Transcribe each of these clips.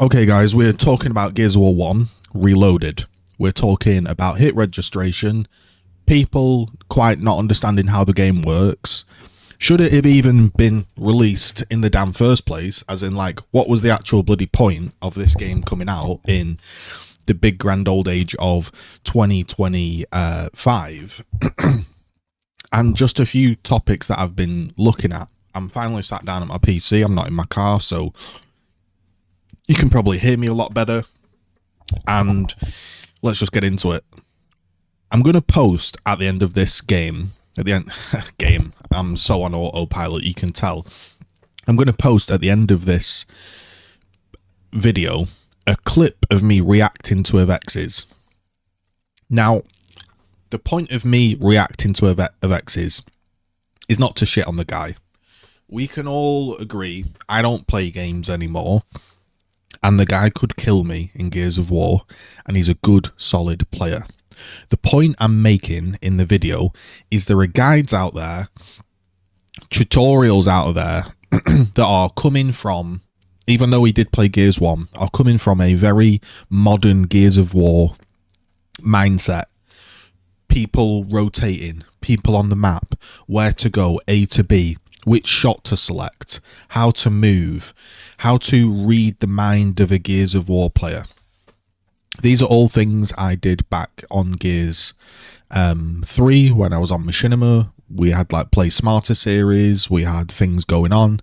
Okay, guys, we're talking about Gears of War 1 Reloaded. We're talking about hit registration, people quite not understanding how the game works. Should it have even been released in the damn first place? As in, like, what was the actual bloody point of this game coming out in the big grand old age of 2025? And just a few topics that I've been looking at. I'm finally sat down at my PC. I'm not in my car, so you can probably hear me a lot better. And let's just get into it. I'm going to post at the end of this game. At the end, I'm so on autopilot, you can tell. I'm going to post at the end of this video a clip of me reacting to Avexes. Now, the point of me reacting to Avexes is not to shit on the guy. We can all agree I don't play games anymore, and the guy could kill me in Gears of War, and he's a good, solid player. The point I'm making in the video is there are guides out there, tutorials out there, that are coming from, even though he did play Gears 1, are coming from a very modern Gears of War mindset. People rotating, people on the map, where to go, A to B, which shot to select, how to move, how to read the mind of a Gears of War player. These are all things I did back on Gears 3 when I was on Machinima. We had like Play Smarter series, we had things going on,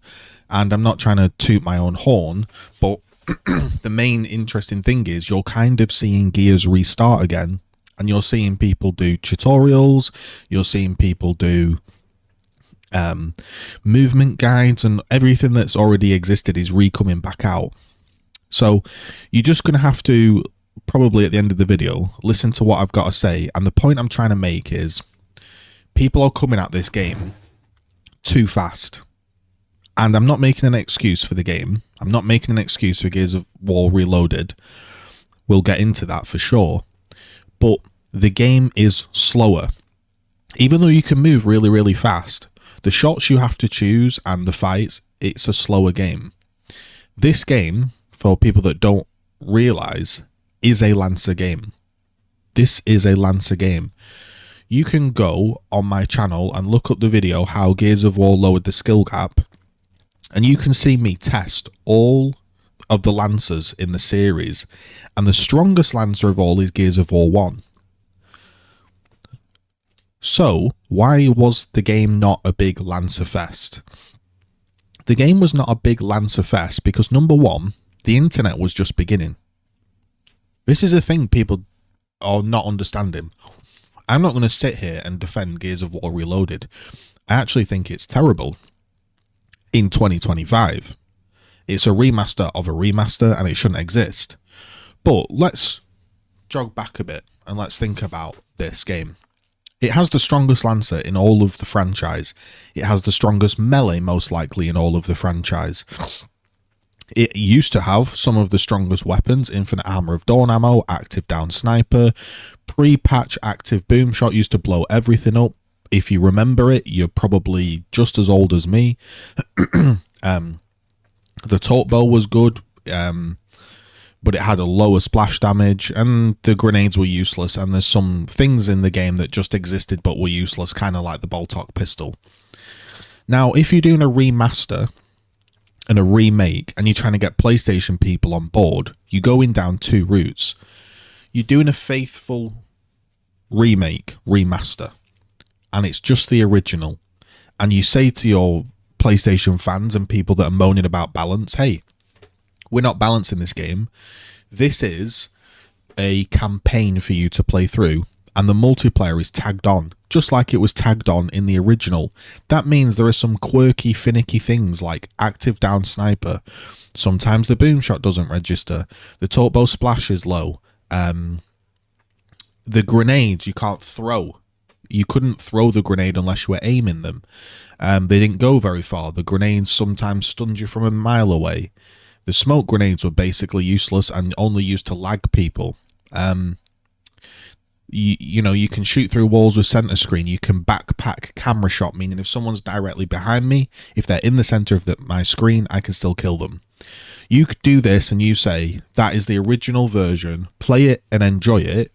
and I'm not trying to toot my own horn, but the main interesting thing is you're kind of seeing Gears restart again, and you're seeing people do tutorials, you're seeing people do movement guides, and everything that's already existed is coming back out. So you're just going to have to, probably at the end of the video, listen to what I've got to say. And the point I'm trying to make is people are coming at this game too fast. And I'm not making an excuse for the game. I'm not making an excuse for Gears of War Reloaded. We'll get into that for sure. But the game is slower. Even though you can move really, really fast, the shots you have to choose and the fights, it's a slower game. This game, for people that don't realise, is a Lancer game. This is a Lancer game. You can go on my channel and look up the video how Gears of War lowered the skill gap, and you can see me test all of the Lancers in the series, and the strongest Lancer of all is Gears of War 1. So, why was the game not a big Lancer fest? The game was not a big Lancer fest because, number one, the internet was just beginning. This is a thing people are not understanding. I'm not going to sit here and defend Gears of War Reloaded. I actually think it's terrible in 2025. It's a remaster of a remaster and it shouldn't exist. But let's jog back a bit and let's think about this game. It has the strongest Lancer in all of the franchise. It has the strongest melee, most likely, in all of the franchise. It used to have some of the strongest weapons: infinite hammer of dawn ammo, active down sniper, pre-patch active boom shot used to blow everything up. If you remember it, you're probably just as old as me. The torque bow was good, but it had a lower splash damage, and the grenades were useless, and there's some things in the game that just existed but were useless, kind of like the bolt-on pistol. Now, if you're doing a remaster and a remake, and you're trying to get PlayStation people on board, you're going down two routes. You're doing a faithful remake, remaster, and it's just the original, and you say to your PlayStation fans and people that are moaning about balance, hey, we're not balancing this game. This is a campaign for you to play through, and the multiplayer is tagged on, just like it was tagged on in the original. That means there are some quirky, finicky things like active down sniper. Sometimes the boom shot doesn't register. The torque bow splash is low. The grenades you can't throw. You couldn't throw the grenade unless you were aiming them. They didn't go very far. The grenades sometimes stunned you from a mile away. The smoke grenades were basically useless and only used to lag people. You know, you can shoot through walls with center screen. You can backpack camera shot, meaning if someone's directly behind me, if they're in the center of my screen, I can still kill them. You could do this and you say, that is the original version, play it and enjoy it,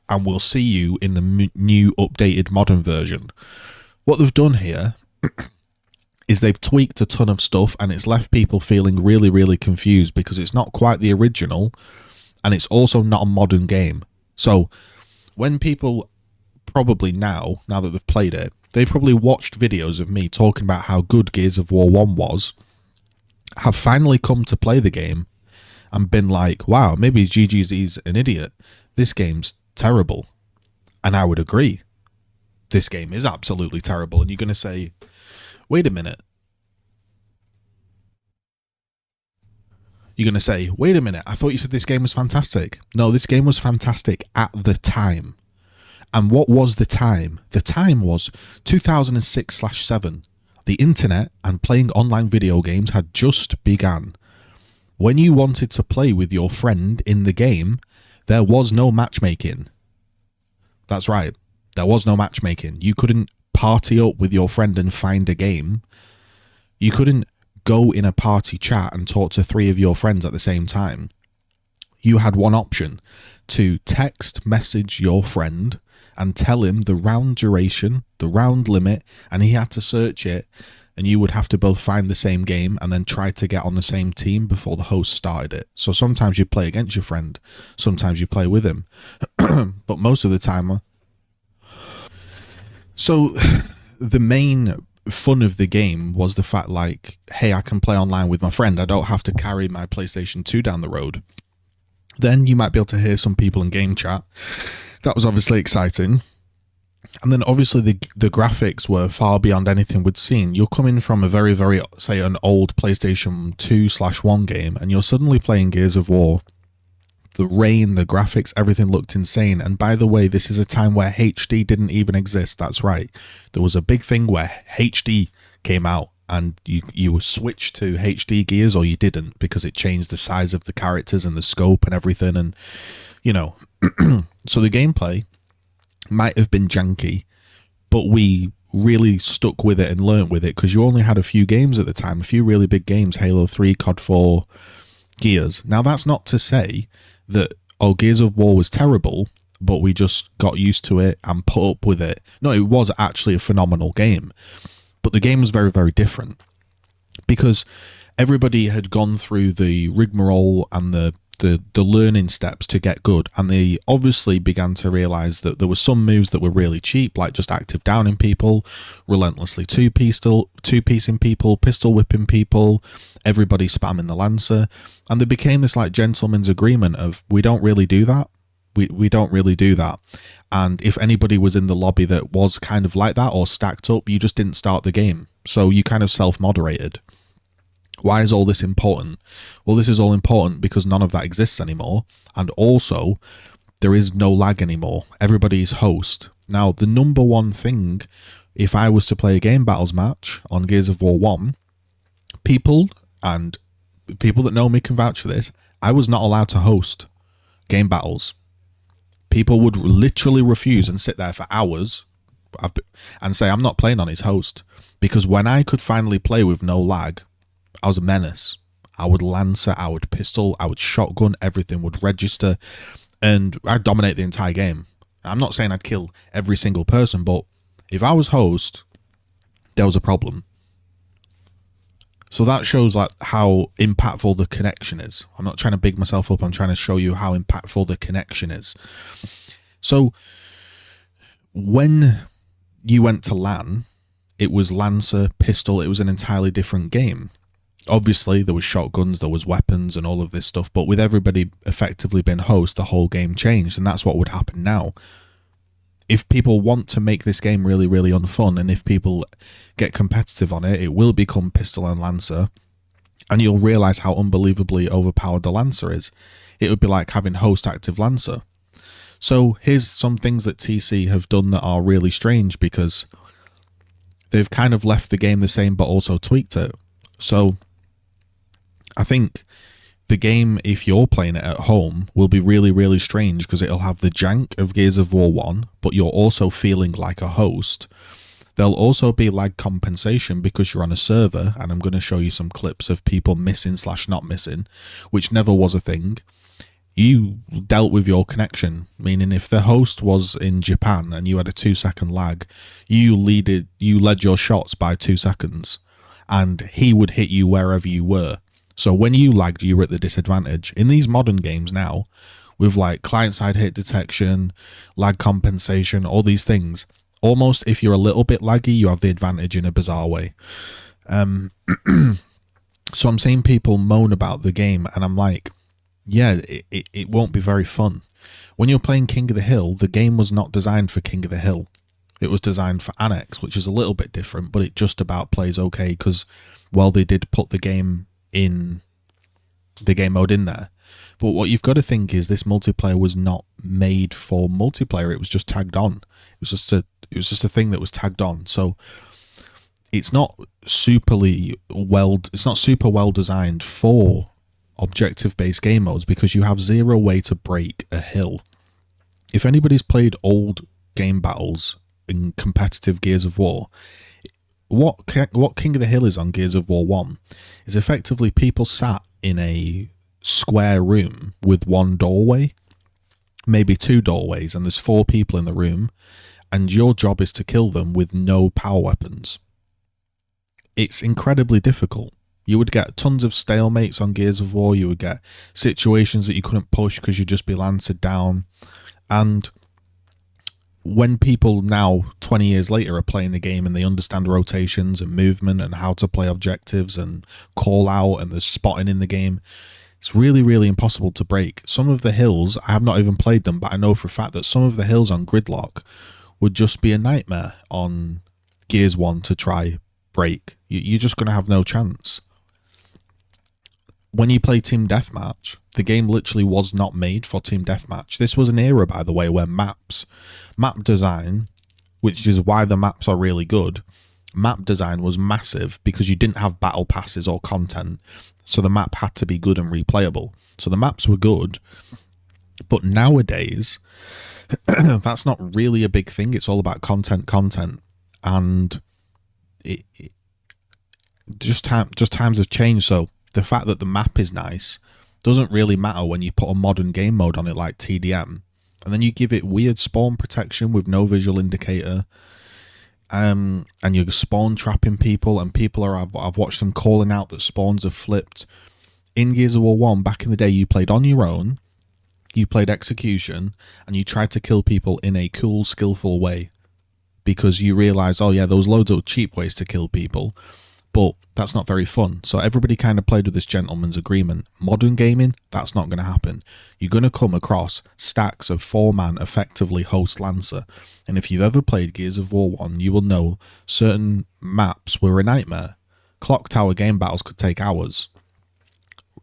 and we'll see you in the new updated modern version. What they've done here is they've tweaked a ton of stuff, and it's left people feeling really, really confused because it's not quite the original, and it's also not a modern game. So when people probably now that they've played it, they've probably watched videos of me talking about how good Gears of War 1 was, have finally come to play the game and been like, wow, maybe GGZII's an idiot. This game's terrible. And I would agree. This game is absolutely terrible. And you're going to say, wait a minute. You're going to say, wait a minute, I thought you said this game was fantastic. No, this game was fantastic at the time. And what was the time? The time was 2006/7. The internet and playing online video games had just begun. When you wanted to play with your friend in the game, there was no matchmaking. That's right. There was no matchmaking. You couldn't party up with your friend and find a game. You couldn't go in a party chat and talk to 3 of your friends at the same time. You had one option: to text message your friend and tell him the round duration, the round limit, and he had to search it, and you would have to both find the same game and then try to get on the same team before the host started it. So sometimes you play against your friend, sometimes you play with him, but most of the time... So the main fun of the game was the fact, like, hey, I can play online with my friend. I don't have to carry my PlayStation 2 down the road. Then you might be able to hear some people in game chat. That was obviously exciting. And then obviously the graphics were far beyond anything we'd seen. You're coming from a very, very, say, an old PlayStation 2/1 game, and you're suddenly playing Gears of War. The rain, the graphics, everything looked insane. And by the way, this is a time where HD didn't even exist. That's right. There was a big thing where HD came out, and you were switched to HD Gears, or you didn't, because it changed the size of the characters and the scope and everything. And, you know, so the gameplay might have been janky, but we really stuck with it and learnt with it, because you only had a few games at the time, a few really big games: Halo 3, COD 4, Gears. Now, that's not to say that, oh, Gears of War was terrible, but we just got used to it and put up with it. No, it was actually a phenomenal game, but the game was very, very different, because everybody had gone through the rigmarole and the learning steps to get good, and they obviously began to realize that there were some moves that were really cheap, like just active downing people, relentlessly two-piecing people, pistol whipping people, everybody spamming the Lancer, and there became this like gentleman's agreement of, we don't really do that. We don't really do that. And if anybody was in the lobby that was kind of like that or stacked up, you just didn't start the game. So you kind of self-moderated. Why is all this important? Well, this is all important because none of that exists anymore. And also, there is no lag anymore. Everybody's host. Now, the number one thing, if I was to play a game battles match on Gears of War 1, people that know me can vouch for this, I was not allowed to host game battles. People would literally refuse and sit there for hours and say, I'm not playing on his host. Because when I could finally play with no lag, I was a menace. I would Lancer, I would pistol, I would shotgun, everything would register, and I'd dominate the entire game. I'm not saying I'd kill every single person, but if I was host, there was a problem. So that shows like how impactful the connection is. I'm not trying to big myself up, I'm trying to show you how impactful the connection is. So when you went to LAN, it was Lancer, pistol, it was an entirely different game. Obviously, there was shotguns, there was weapons and all of this stuff, but with everybody effectively being host, the whole game changed, and that's what would happen now. If people want to make this game really, really unfun, and if people get competitive on it, it will become pistol and Lancer, and you'll realise how unbelievably overpowered the Lancer is. It would be like having host active Lancer. So here's some things that TC have done that are really strange, because they've kind of left the game the same but also tweaked it. So I think the game, if you're playing it at home, will be really, really strange, because it'll have the jank of Gears of War 1, but you're also feeling like a host. There'll also be lag compensation because you're on a server, and I'm going to show you some clips of people missing / not missing, which never was a thing. You dealt with your connection, meaning if the host was in Japan and you had a 2-second lag, you led your shots by 2 seconds, and he would hit you wherever you were. So when you lagged, you were at the disadvantage. In these modern games now, with like client-side hit detection, lag compensation, all these things, almost if you're a little bit laggy, you have the advantage in a bizarre way. So I'm seeing people moan about the game, and I'm like, yeah, it won't be very fun. When you're playing King of the Hill, the game was not designed for King of the Hill. It was designed for Annex, which is a little bit different, but it just about plays okay because, well, they did put the game mode in there. But what you've got to think is this multiplayer was not made for multiplayer. It was just tagged on. It was just a thing that was tagged on. So it's not super well designed for objective-based game modes because you have zero way to break a hill. If anybody's played old game battles in competitive Gears of War, what King of the Hill is on Gears of War 1 is effectively people sat in a square room with one doorway, maybe 2 doorways, and there's 4 people in the room, and your job is to kill them with no power weapons. It's incredibly difficult. You would get tons of stalemates on Gears of War. You would get situations that you couldn't push because you'd just be lanced down. And when people now, 20 years later, are playing the game and they understand rotations and movement and how to play objectives and call out and there's spotting in the game, it's really, really impossible to break. Some of the hills, I have not even played them, but I know for a fact that some of the hills on Gridlock would just be a nightmare on Gears 1 to try break. You're just going to have no chance. When you play Team Deathmatch, the game literally was not made for Team Deathmatch. This was an era, by the way, where map design, which is why the maps are really good, map design was massive because you didn't have battle passes or content, so the map had to be good and replayable. So the maps were good, but nowadays, that's not really a big thing. It's all about content, and times have changed, so the fact that the map is nice doesn't really matter when you put a modern game mode on it like TDM, and then you give it weird spawn protection with no visual indicator, and you're spawn trapping people, and I've watched them calling out that spawns have flipped. In Gears of War 1, back in the day, you played on your own, you played execution, and you tried to kill people in a cool, skillful way because you realised, oh yeah, there was loads of cheap ways to kill people, but that's not very fun. So everybody kind of played with this gentleman's agreement. Modern gaming, that's not going to happen. You're going to come across stacks of 4-man effectively host Lancer. And if you've ever played Gears of War 1, you will know certain maps were a nightmare. Clock Tower game battles could take hours.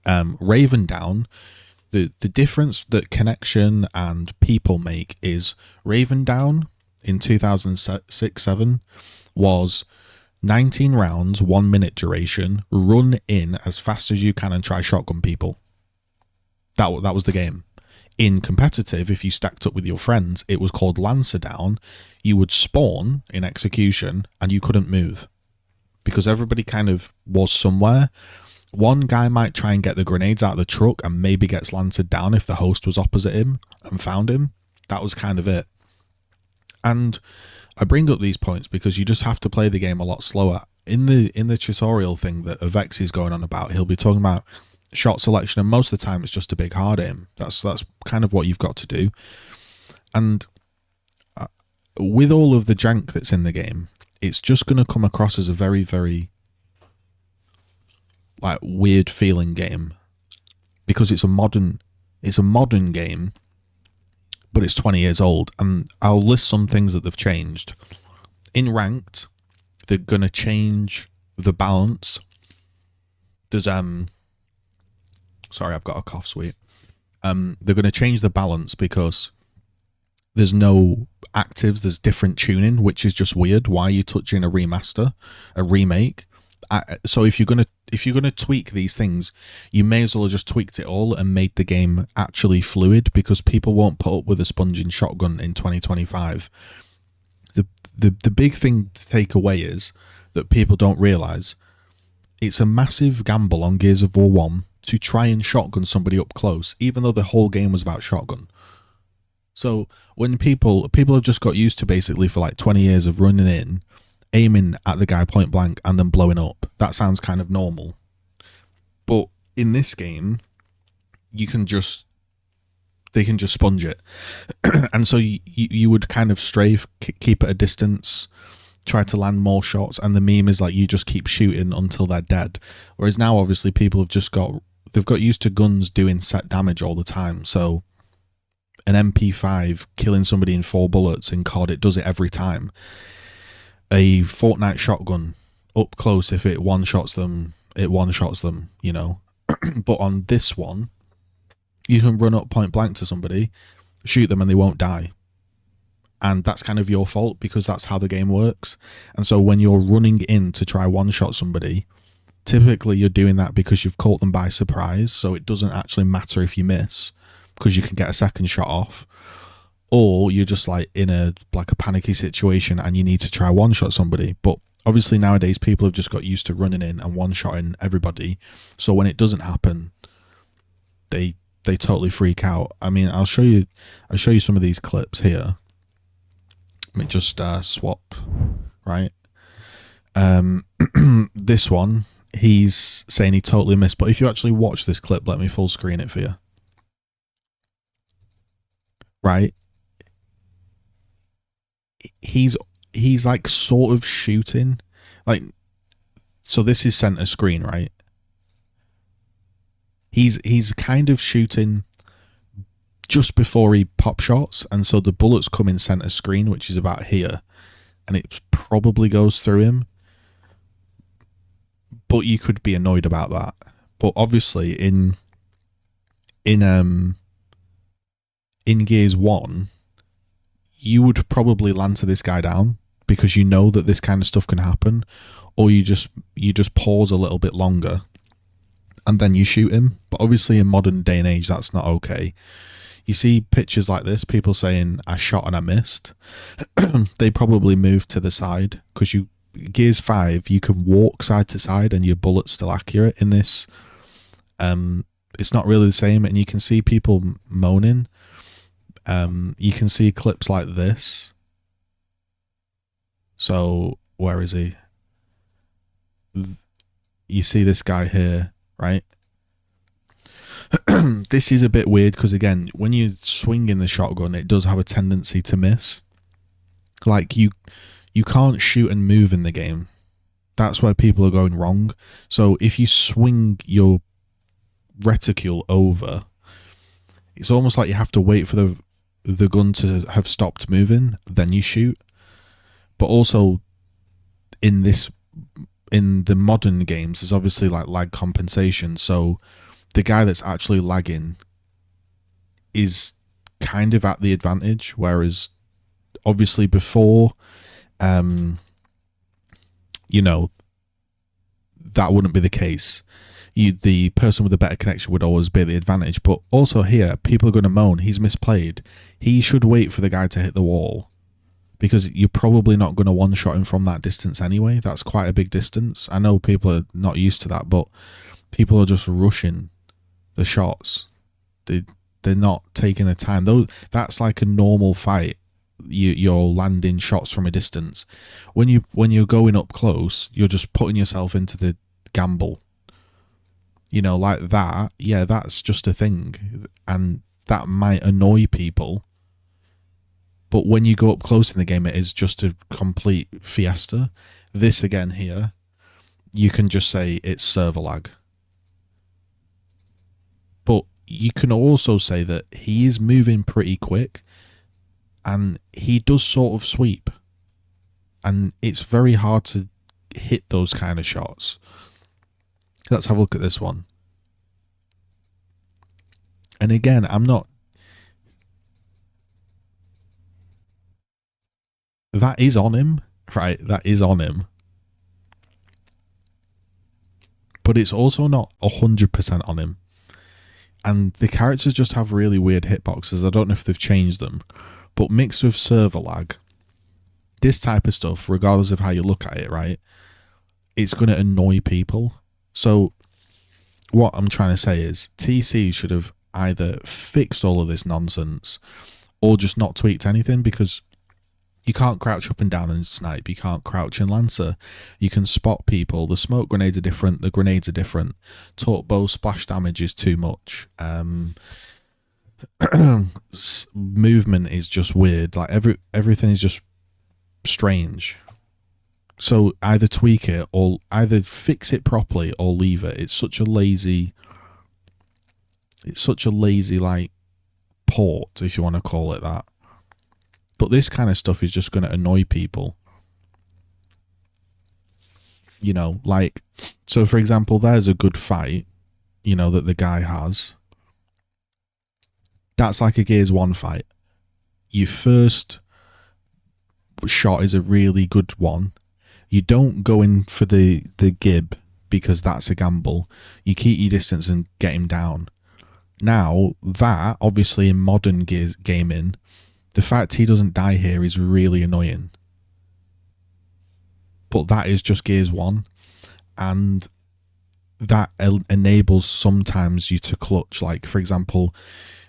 Raven Down, the difference that connection and people make is Raven Down in 2006-7 was 19 rounds, 1 minute duration, run in as fast as you can and try shotgun people. That was the game. In competitive, if you stacked up with your friends, it was called Lancer Down. You would spawn in execution and you couldn't move because everybody kind of was somewhere. One guy might try and get the grenades out of the truck and maybe gets lancered down if the host was opposite him and found him. That was kind of it. And I bring up these points because you just have to play the game a lot slower. In the tutorial thing that Avex is going on about, he'll be talking about shot selection, and most of the time it's just a big hard aim. That's kind of what you've got to do. And with all of the jank that's in the game, it's just going to come across as a very, very like weird feeling game because it's a modern game, but it's 20 years old. And I'll list some things that they've changed. In ranked, they're going to change the balance. There's sorry, I've got a cough sweet. They're going to change the balance because there's no actives, there's different tuning, which is just weird. Why are you touching a remaster, a remake? So if you're gonna tweak these things, you may as well have just tweaked it all and made the game actually fluid, because people won't put up with a sponging shotgun in 2025. the the big thing to take away is that people don't realise it's a massive gamble on Gears of War 1 to try and shotgun somebody up close, even though the whole game was about shotgun. So when people have just got used to basically for like 20 years of running in, aiming at the guy point blank and then blowing up. That sounds kind of normal. But in this game, they can just sponge it. And so you would kind of strafe, keep at a distance, try to land more shots, and the meme is like you just keep shooting until they're dead. Whereas now obviously people have just got used to guns doing set damage all the time. So an MP5 killing somebody in 4 bullets in COD, it does it every time. A Fortnite shotgun up close, if it one-shots them, it one-shots them, you know. But on this one, you can run up point blank to somebody, shoot them, and they won't die. And that's kind of your fault because that's how the game works. And so when you're running in to try one-shot somebody, typically you're doing that because you've caught them by surprise, so it doesn't actually matter if you miss, because you can get a second shot off, or you're just like in a panicky situation and you need to try one shot somebody. But obviously nowadays people have just got used to running in and one shotting everybody, so when it doesn't happen, they totally freak out. I mean, I'll show you some of these clips here. Let me just swap, right? This one, he's saying he totally missed, but if you actually watch this clip, let me full screen it for you. Right, he's like sort of shooting, like, so this is center screen, right? He's kind of shooting just before he pop shots, and so the bullets come in center screen, which is about here, and it probably goes through him. But you could be annoyed about that. But obviously in Gears 1, you would probably land to this guy down because you know that this kind of stuff can happen, or you just pause a little bit longer and then you shoot him. But obviously in modern day and age, that's not okay. You see pictures like this, people saying I shot and I missed. They probably moved to the side because Gears 5, you can walk side to side and your bullet's still accurate. In this, it's not really the same, and you can see people moaning. You can see clips like this. So where is he? You see this guy here, right? This is a bit weird because, again, when you swing in the shotgun, it does have a tendency to miss. Like, you can't shoot and move in the game. That's where people are going wrong. So if you swing your reticule over, it's almost like you have to wait for the gun to have stopped moving, then you shoot. But also in the modern games, there's obviously like lag compensation, so the guy that's actually lagging is kind of at the advantage, whereas obviously before, you know, that wouldn't be the case. The person with the better connection would always be at the advantage. But also here, people are going to moan, he's misplayed. He should wait for the guy to hit the wall, because you're probably not going to one-shot him from that distance anyway. That's quite a big distance. I know people are not used to that, but people are just rushing the shots. They're not taking the time. That's like a normal fight. You're landing shots from a distance. When you're going up close, you're just putting yourself into the gamble. You know, like that. Yeah, that's just a thing, and that might annoy people. But when you go up close in the game, it is just a complete fiesta. This again here, you can just say it's server lag. But you can also say that he is moving pretty quick, and he does sort of sweep, and it's very hard to hit those kind of shots. Let's have a look at this one. And again, that is on him, right? That is on him. But it's also not 100% on him. And the characters just have really weird hitboxes. I don't know if they've changed them. But mixed with server lag, this type of stuff, regardless of how you look at it, right, it's going to annoy people. So what I'm trying to say is TC should have either fixed all of this nonsense or just not tweaked anything, because you can't crouch up and down and snipe. You can't crouch and lancer. You can spot people. The smoke grenades are different. The grenades are different. Torque bow splash damage is too much. Movement is just weird. Like everything is just strange. So either tweak it or either fix it properly or leave it. It's such a lazy like port, if you want to call it that. But this kind of stuff is just going to annoy people. You know, like, so for example, there's a good fight, you know, that the guy has. That's like a Gears 1 fight. Your first shot is a really good one. You don't go in for the gib because that's a gamble. You keep your distance and get him down. Now, that, obviously in modern Gears gaming, the fact he doesn't die here is really annoying. But that is just Gears 1. And that enables sometimes you to clutch. Like, for example,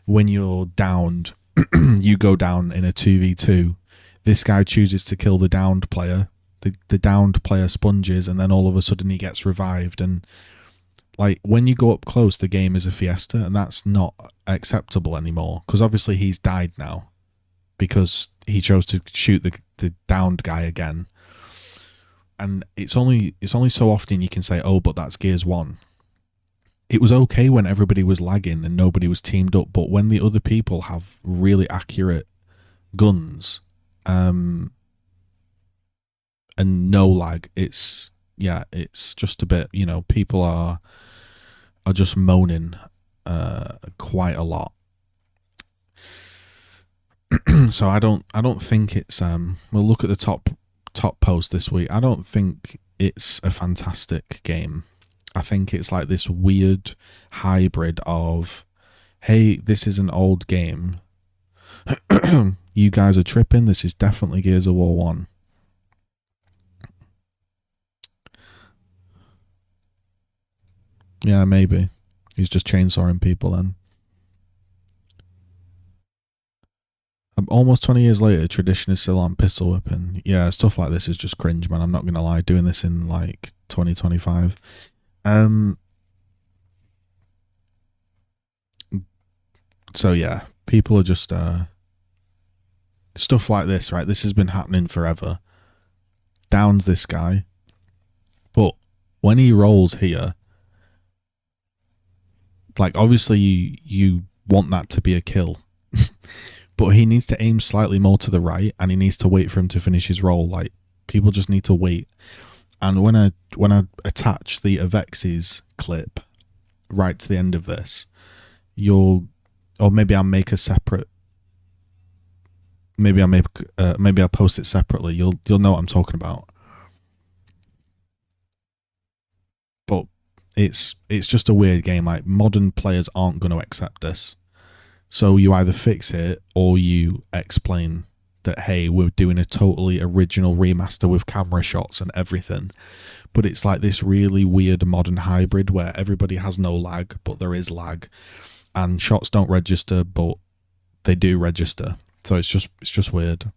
when you're downed, you go down in a 2v2. This guy chooses to kill the downed player. The downed player sponges, and then all of a sudden he gets revived. And like, when you go up close, the game is a fiesta, and that's not acceptable anymore. Because obviously he's died now, because he chose to shoot the downed guy again. And it's only so often you can say, oh, but that's Gears 1. It was okay when everybody was lagging and nobody was teamed up, but when the other people have really accurate guns, and no lag, it's just a bit, you know, people are just moaning quite a lot. So I don't think it's we'll look at the top post this week. I don't think it's a fantastic game. I think it's like this weird hybrid of, hey, this is an old game. You guys are tripping. This is definitely Gears of War 1. Yeah, maybe. He's just chainsawing people then. Almost 20 years later, tradition is still on pistol whipping. Yeah, stuff like this is just cringe, man. I'm not going to lie. Doing this in like 2025. So yeah, people are just stuff like this, right? This has been happening forever. Downs this guy, but when he rolls here, like, obviously you want that to be a kill, but he needs to aim slightly more to the right, and he needs to wait for him to finish his roll. Like, people just need to wait. And when I attach the Avex's clip right to the end of this, or maybe I'll make a separate. Maybe I'll post it separately. You'll know what I'm talking about. But it's just a weird game. Like, modern players aren't going to accept this. So you either fix it or you explain that, hey, we're doing a totally original remaster with camera shots and everything. But it's like this really weird modern hybrid where everybody has no lag, but there is lag, and shots don't register, but they do register. So it's just weird.